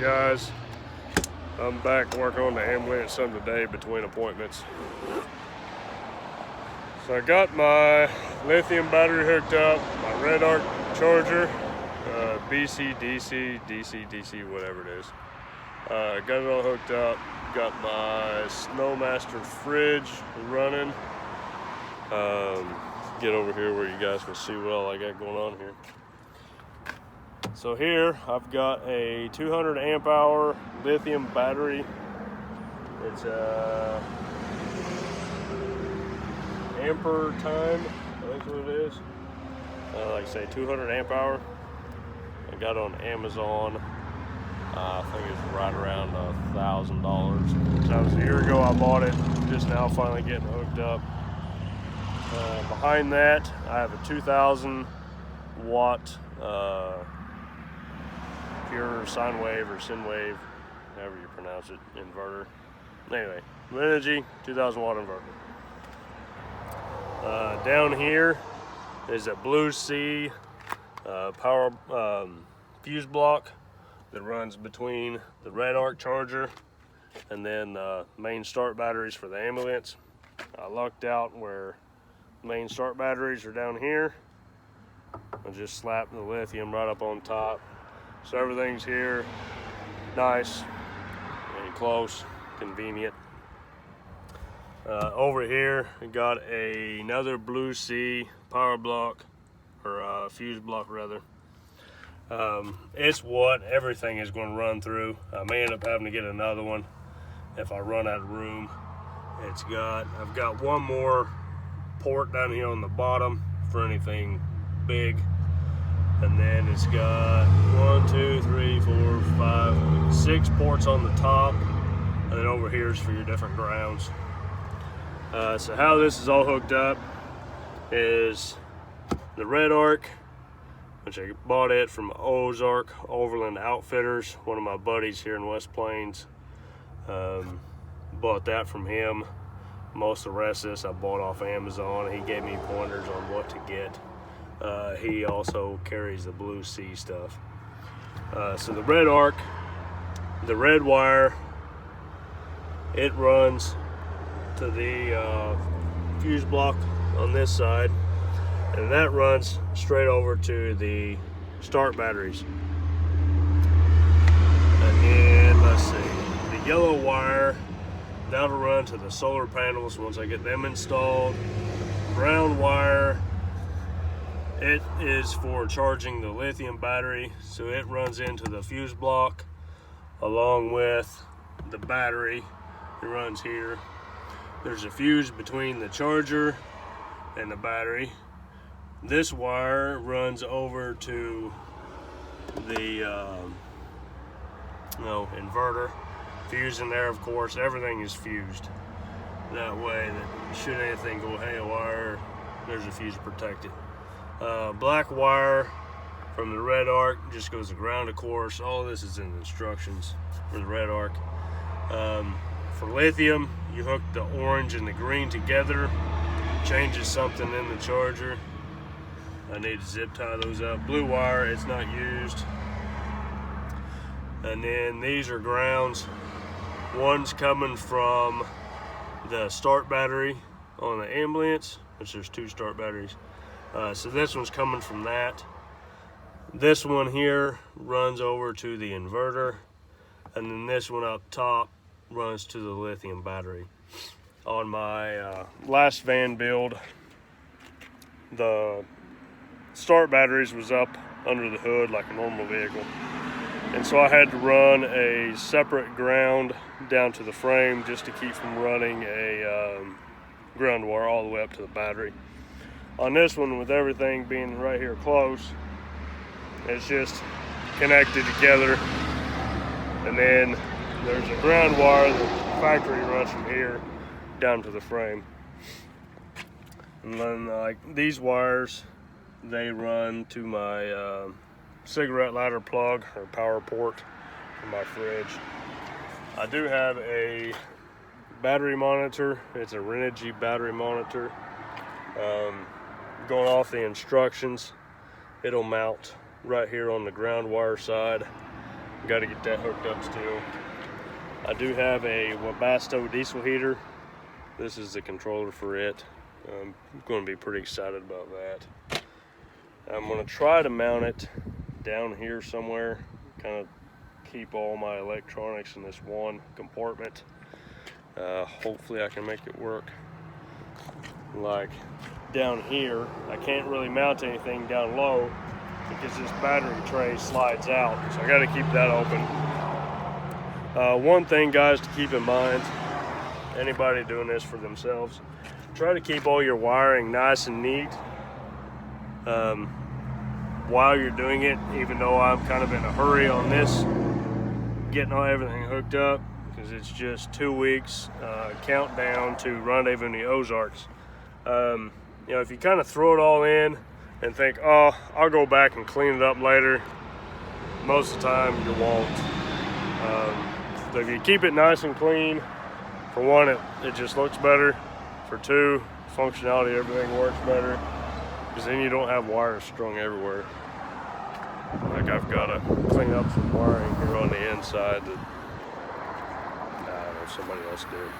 guys? I'm back working on the ambulance some today between appointments. So I got my lithium battery hooked up, my Redarc charger, BC, DC, DC, DC, whatever it is. Got it all hooked up. Got my Snomaster fridge running. Get over here where you guys can see what all I got going on here. So here I've got a 200 amp hour lithium battery. It's ampere time, that's what it is. Like I say, 200 amp hour. I got it on Amazon. I think it's right around $1,000. That was a year ago I bought it. Just now finally getting hooked up. Behind that I have a 2,000 watt pure sine wave or sin wave, however you pronounce it, inverter. Anyway, renogy 2,000 watt inverter. Down here is a Blue Sea power fuse block that runs between the Redarc charger and then the main start batteries for the ambulance. I lucked out where main start batteries are down here. I just slapped the lithium right up on top. So everything's here, nice and close, convenient. Over here, we got another Blue Sea power block, or fuse block rather. It's what everything is going to run through. I may end up having to get another one if I run out of room. I've got one more port down here on the bottom for anything big. And then it's got 6 ports on the top. And then over here is for your different grounds. So how this is all hooked up is the Redarc, which I bought it from Ozark Overland Outfitters, one of my buddies here in West Plains. Bought that from him. Most of the rest of this I bought off Amazon. He gave me pointers on what to get. He also carries the Blue Sea stuff. So the Redarc, the red wire, it runs to the fuse block on this side, and that runs straight over to the start batteries. And then let's see, the yellow wire, that'll run to the solar panels once I get them installed. Brown wire, it is for charging the lithium battery, so it runs into the fuse block along with the battery. It runs here. There's a fuse between the charger and the battery. This wire runs over to the inverter. Fuse in there, of course. Everything is fused. That way that should anything go haywire, there's a fuse to protect it. Black wire from the Redarc just goes to ground, of course. All this is in the instructions for the Redarc. For lithium, you hook the orange and the green together. Changes something in the charger. I need to zip tie those up. Blue wire, it's not used. And then these are grounds. One's coming from the start battery on the ambulance, which there's 2 start batteries. So this one's coming from that. This one here runs over to the inverter, and then this one up top runs to the lithium battery. On my last van build, the start batteries was up under the hood like a normal vehicle, and so I had to run a separate ground down to the frame just to keep from running a ground wire all the way up to the battery. On this one, with everything being right here close, it's just connected together, and then there's a ground wire that the factory runs from here down to the frame. And then these wires, they run to my cigarette lighter plug or power port for my fridge. I do have a battery monitor. It's a Renogy battery monitor. Going off the instructions, it'll mount right here on the ground wire side Got to get that hooked up still. I do have a Webasto diesel heater. This is the controller for it. I'm going to be pretty excited about that. I'm going to try to mount it down here somewhere, kind of keep all my electronics in this one compartment. Hopefully I can make it work. Like down here, I can't really mount anything down low because this battery tray slides out, so I got to keep that open. One thing, guys, to keep in mind, anybody doing this for themselves, try to keep all your wiring nice and neat while you're doing it, even though I'm kind of in a hurry on this, getting everything hooked up, because it's just 2 weeks countdown to rendezvous in the Ozarks. You know, if you kind of throw it all in and think, oh, I'll go back and clean it up later, most of the time you won't. So if you keep it nice and clean, for one, it just looks better. For two, functionality, everything works better, because then you don't have wires strung everywhere. Like I've got to clean up some wiring here on the inside that I don't know, somebody else did.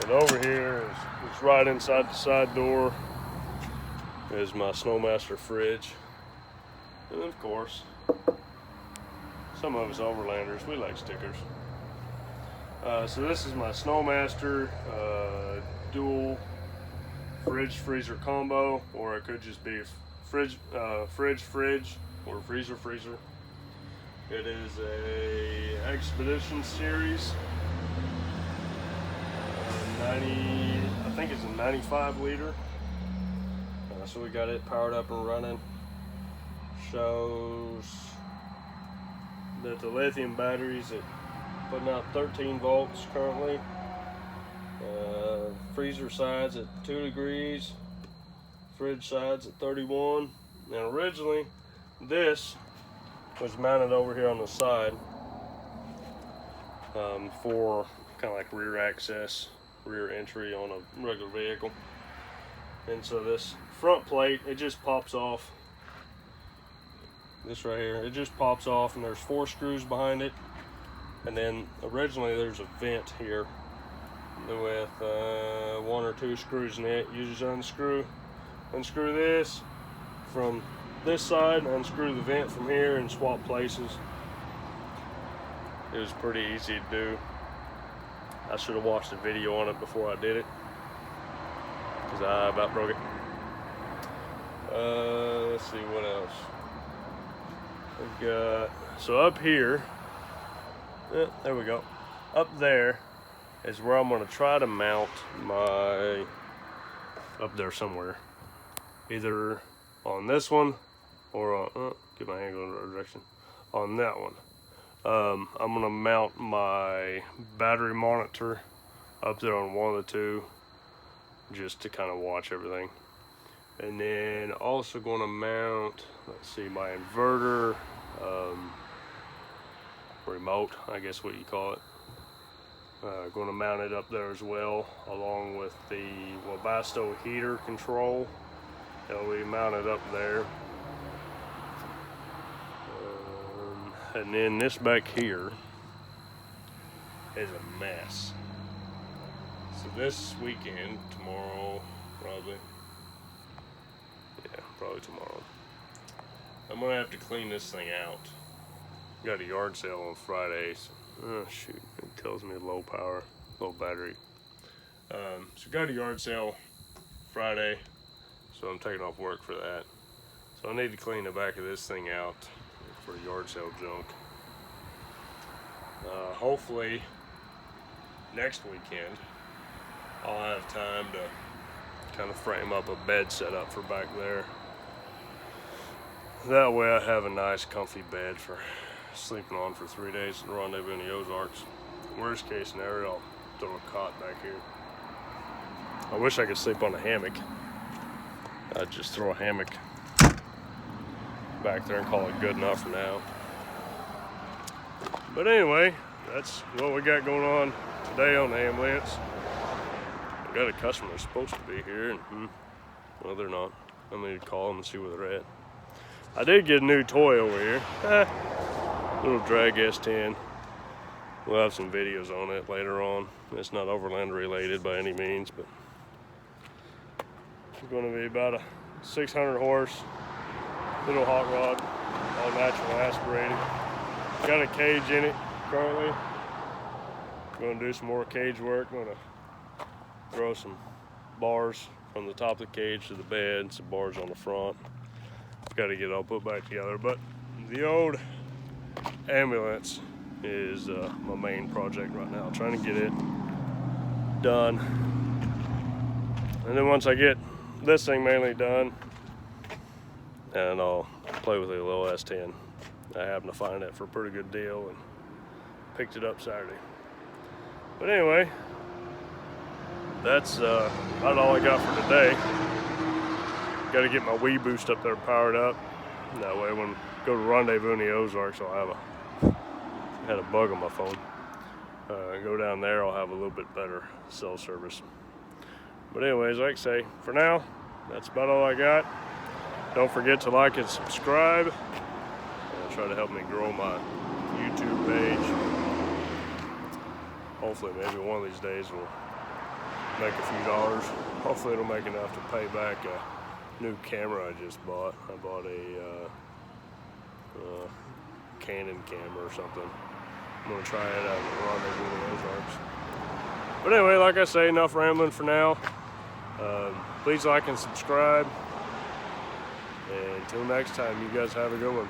And over here is right inside the side door is my Snomaster fridge. And of course, some of us Overlanders, we like stickers. So this is my Snomaster dual fridge freezer combo, or it could just be fridge or freezer. It is a Expedition series, 90, I think it's a 95 liter. So we got it powered up and running. Shows that the lithium batteries at putting out 13 volts currently. Freezer sides at 2 degrees, fridge sides at 31. And originally this was mounted over here on the side for kind of like rear access, rear entry on a regular vehicle. And so this front plate, it just pops off. This right here, it just pops off, and there's 4 screws behind it. And then originally there's a vent here with 1 or 2 screws in it. You just unscrew this from this side, unscrew the vent from here, and swap places. It was pretty easy to do. I should have watched a video on it before I did it, because I about broke it. Let's see what else. We've got, so up here, there we go. Up there is where I'm going to try to mount my, up there somewhere, either on this one or on, get my hand going in the right direction, on that one. I'm going to mount my battery monitor up there on one of the two, just to kind of watch everything. And then also going to mount, let's see, my inverter, remote, I guess what you call it. Going to mount it up there as well, along with the Webasto heater control. It'll be mounted up there. And then this back here is a mess. So this weekend, tomorrow, probably. Yeah, probably tomorrow. I'm gonna have to clean this thing out. Got a yard sale on Friday. So, oh shoot, it tells me low power, low battery. So got a yard sale Friday, so I'm taking off work for that. So I need to clean the back of this thing out for yard sale junk. Hopefully next weekend I'll have time to kind of frame up a bed setup for back there. That way I have a nice comfy bed for sleeping on for 3 days at the rendezvous in the Ozarks. Worst case scenario, I'll throw a cot back here. I wish I could sleep on a hammock. I'd just throw a hammock back there and call it good enough for now. But anyway, that's what we got going on today on the ambulance. I got a customer that's supposed to be here, and well, they're not. I'm gonna call them and see where they're at. I did get a new toy over here. Little drag S10. We'll have some videos on it later on. It's not Overland related by any means, but it's going to be about a 600 horse little hot rod, all natural aspirated. Got a cage in it currently. Going to do some more cage work. Going to throw some bars from the top of the cage to the bed, some bars on the front. Got to get it all put back together. But the old ambulance is my main project right now. Trying to get it done. And then once I get this thing mainly done, and I'll play with a little S10. I happened to find it for a pretty good deal and picked it up Saturday. But anyway, that's about all I got for today. Got to get my Wii boost up there powered up. That way when I go to rendezvous in the Ozarks, I'll have had a bug on my phone. Go down there, I'll have a little bit better cell service. But anyways, like I say, for now, that's about all I got. Don't forget to like and subscribe. And try to help me grow my YouTube page. Hopefully, maybe one of these days we'll make a few dollars. Hopefully, it'll make enough to pay back a new camera I just bought. I bought a Canon camera or something. I'm gonna try it out at rendezvous in the Ozarks. But anyway, like I say, enough rambling for now. Please like and subscribe. And until next time, you guys have a good one.